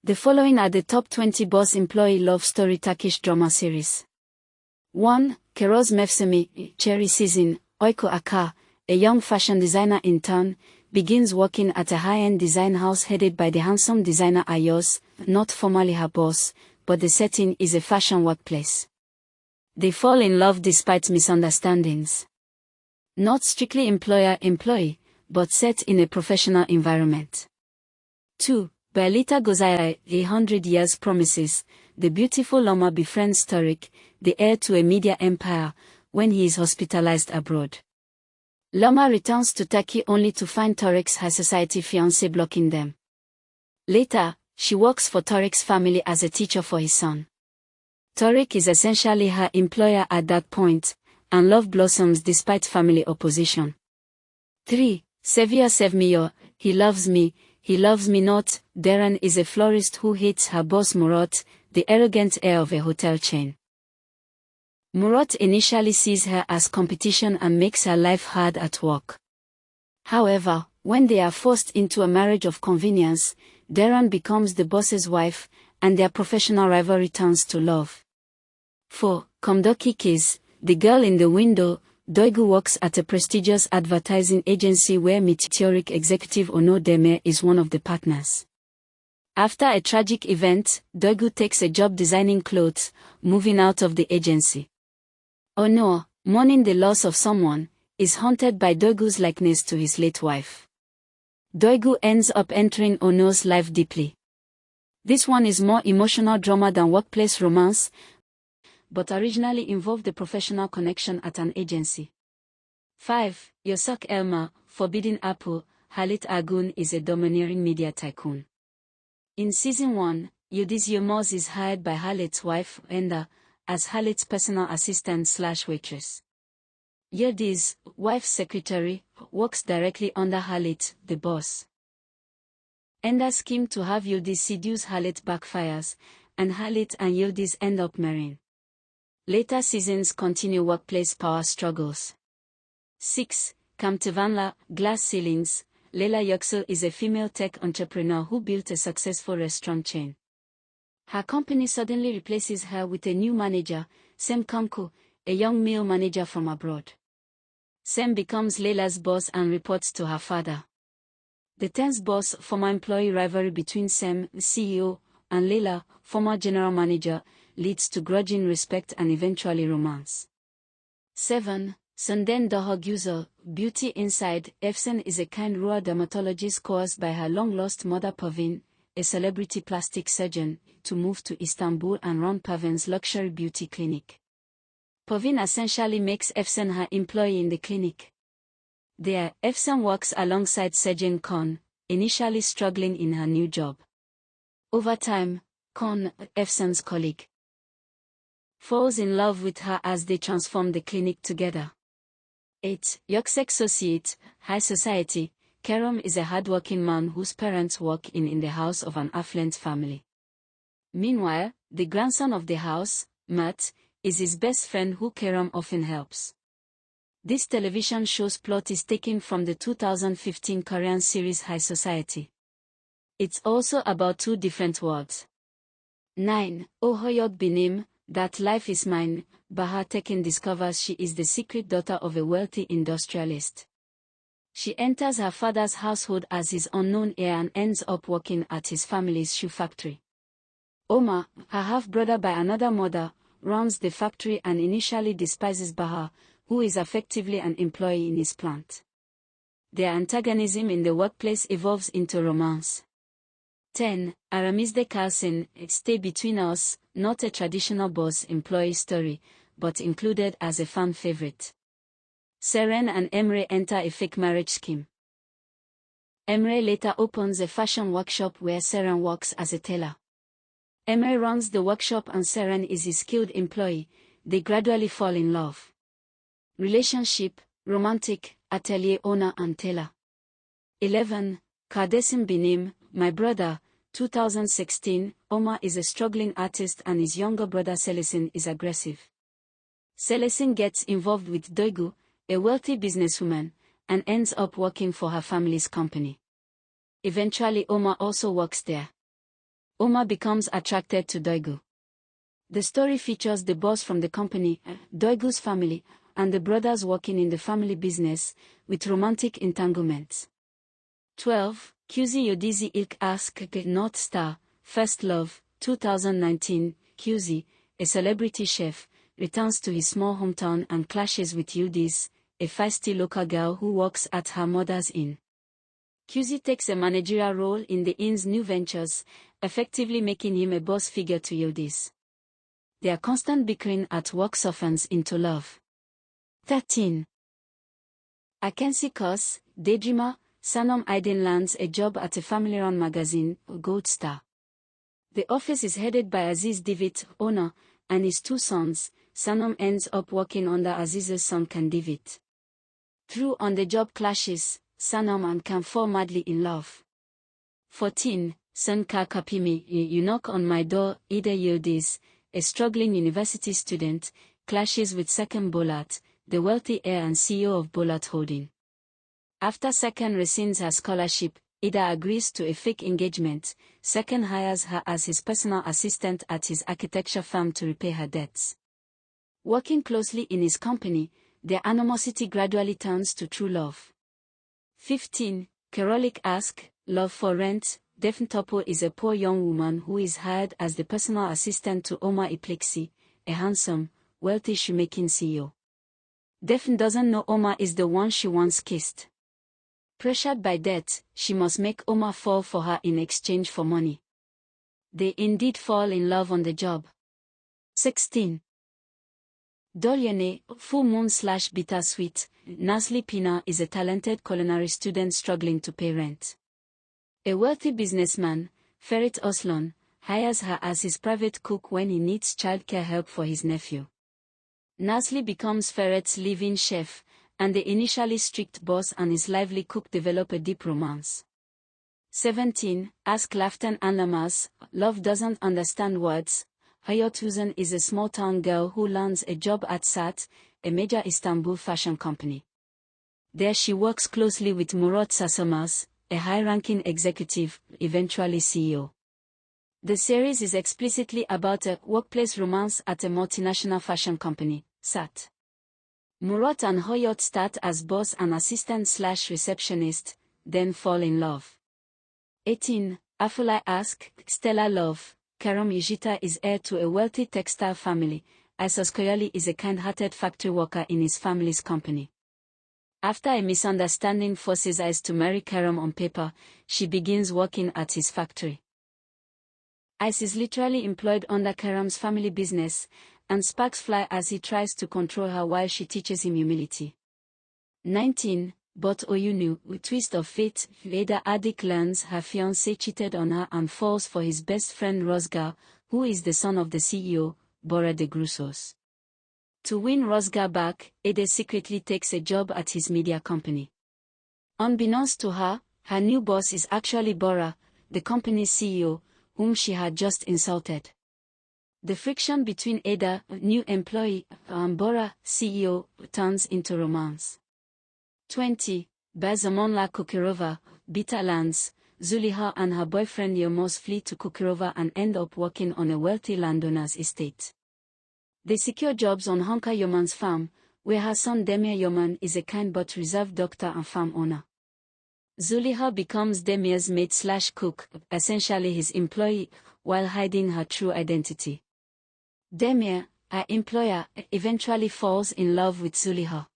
The following are the top 20 boss employee love story Turkish drama series. 1. Kiraz Mevsimi, Cherry Season. Öykü Acar, a young fashion designer intern, begins working at a high-end design house headed by the handsome designer Ayaz, not formally her boss, but the setting is a fashion workplace. They fall in love despite misunderstandings. Not strictly employer-employee, but set in a professional environment. 2. Bir Litre Gözyaşı, 100 Years Promises. The beautiful Lama befriends Tarık, the heir to a media empire, when he is hospitalized abroad. Lama returns to Turkey only to find Tarık's high society fiancée blocking them. Later, she works for Tarık's family as a teacher for his son. Tarık is essentially her employer at that point, and love blossoms despite family opposition. 3. Sevmiyor, He loves me not. Darren is a florist who hates her boss Murat, the arrogant heir of a hotel chain. Murat initially sees her as competition and makes her life hard at work. However, when they are forced into a marriage of convenience, Darren becomes the boss's wife, and their professional rivalry turns to love. 4. Kiraz, the girl in the window. Duygu works at a prestigious advertising agency where meteoric executive Onur Demir is one of the partners. After a tragic event, Duygu takes a job designing clothes, moving out of the agency. Onur, mourning the loss of someone, is haunted by Duygu's likeness to his late wife. Duygu ends up entering Onur's life deeply. This one is more emotional drama than workplace romance, but originally involved a professional connection at an agency. 5. Yasak Elma, Forbidden Apple. Halit Ergun is a domineering media tycoon. In Season 1, Yıldız Yılmaz is hired by Halit's wife, Enda, as Halit's personal assistant/waitress. Yıldız, wife's secretary, works directly under Halit, the boss. Enda's scheme to have Yıldız seduce Halit backfires, and Halit and Yıldız end up marrying. Later seasons continue workplace power struggles. 6. Kamtavanla, Glass Ceilings. Leyla Yüksel is a female tech entrepreneur who built a successful restaurant chain. Her company suddenly replaces her with a new manager, Sem Kanku, a young male manager from abroad. Sem becomes Leyla's boss and reports to her father. The tense boss-former employee rivalry between Sem, CEO, and Leyla, former general manager, leads to grudging respect and eventually romance. 7. Senden Daha Güzel, Beauty Inside. Efsen is a kind rural dermatologist coerced by her long-lost mother Pavin, a celebrity plastic surgeon, to move to Istanbul and run Pavin's luxury beauty clinic. Pavin essentially makes Efsen her employee in the clinic. There, Efsen works alongside surgeon Kon, initially struggling in her new job. Over time, Kon, Efsen's colleague, falls in love with her as they transform the clinic together. 8. Yüksek Society, High Society. Kerem is a hardworking man whose parents work in the house of an affluent family. Meanwhile, the grandson of the house, Mert, is his best friend who Kerem often helps. This television show's plot is taken from the 2015 Korean series High Society. It's also about two different worlds. 9. O Hayat Benim, That Life Is Mine. Bahar Tekin discovers she is the secret daughter of a wealthy industrialist. She enters her father's household as his unknown heir and ends up working at his family's shoe factory. Omar, her half-brother by another mother, runs the factory and initially despises Bahar, who is effectively an employee in his plant. Their antagonism in the workplace evolves into romance. 10. Aramizde Kalsın, Stay Between Us, not a traditional boss-employee story, but included as a fan favorite. Seren and Emre enter a fake marriage scheme. Emre later opens a fashion workshop where Seren works as a tailor. Emre runs the workshop and Seren is his skilled employee. They gradually fall in love. Relationship, romantic, atelier owner and tailor. 11. Kardeşim Benim, My Brother. 2016, Omar is a struggling artist and his younger brother Selesin is aggressive. Selesin gets involved with Duygu, a wealthy businesswoman, and ends up working for her family's company. Eventually Omar also works there. Oma becomes attracted to Doygu. The story features the boss from the company, Doygu's family, and the brothers working in the family business, with romantic entanglements. 12. Kuzi Yodizi ilk ask North Star, First Love, 2019. Kuzi, a celebrity chef, returns to his small hometown and clashes with Yildiz, a feisty local girl who works at her mother's inn. Kuzi takes a managerial role in the inn's new ventures, effectively making him a boss figure to Yildiz. Their constant bickering at work softens into love. 13. Akensi Kos, daydreamer, Sanom Aydin lands a job at a family-run magazine, Gold Star. The office is headed by Aziz Divit, owner, and his two sons. Sanom ends up working under Aziz's son Kan Divit. Through on-the-job clashes, Sanom and Kan fall madly in love. 14. Sen Ka Kapimi, you knock on my door. Ida Yildiz, a struggling university student, clashes with Sekan Bolat, the wealthy heir and CEO of Bolat Holding. After Sekan rescinds her scholarship, Ida agrees to a fake engagement. Sekan hires her as his personal assistant at his architecture firm to repay her debts. Working closely in his company, their animosity gradually turns to true love. 15. Kerolik Ask, Love for Rent. Defn Topo is a poor young woman who is hired as the personal assistant to Omar Iplexi, a handsome, wealthy shoemaking CEO. Defn doesn't know Omar is the one she once kissed. Pressured by debt, she must make Omar fall for her in exchange for money. They indeed fall in love on the job. 16. Dolyene, Full Moon / Bittersweet. Nasli Pina is a talented culinary student struggling to pay rent. A wealthy businessman, Ferit Oslan, hires her as his private cook when he needs childcare help for his nephew. Nasli becomes Ferit's live-in chef, and the initially strict boss and his lively cook develop a deep romance. 17. Ask Laftan and Lamas, Love Doesn't Understand Words. Hayat Uzun is a small-town girl who lands a job at Sat, a major Istanbul fashion company. There she works closely with Murat Sasamaz, a high-ranking executive, eventually CEO. The series is explicitly about a workplace romance at a multinational fashion company, Sat. Murat and Hayat start as boss and assistant/receptionist, then fall in love. 18. Afulai Ask, Stella Love. Karam Yujita is heir to a wealthy textile family. Isos Koyali is a kind-hearted factory worker in his family's company. After a misunderstanding forces Ice to marry Karam on paper, she begins working at his factory. Ice is literally employed under Karam's family business, and sparks fly as he tries to control her while she teaches him humility. 19. But Oyunu, with twist of fate, Veda Adik learns her fiancé cheated on her and falls for his best friend Rosgar, who is the son of the CEO, Bora de Grusos. To win Rosgar back, Ede secretly takes a job at his media company. Unbeknownst to her, her new boss is actually Bora, the company's CEO, whom she had just insulted. The friction between Eda, new employee, and Bora, CEO, turns into romance. 20. Bazamonla Kokirova, Bita lands. Zuliha and her boyfriend Yilmaz flee to Kokirova and end up working on a wealthy landowner's estate. They secure jobs on Honka Yoman's farm, where her son Demir Yoman is a kind but reserved doctor and farm owner. Zuliha becomes Demir's maid/cook, essentially his employee, while hiding her true identity. Demir, her employer, eventually falls in love with Zuliha.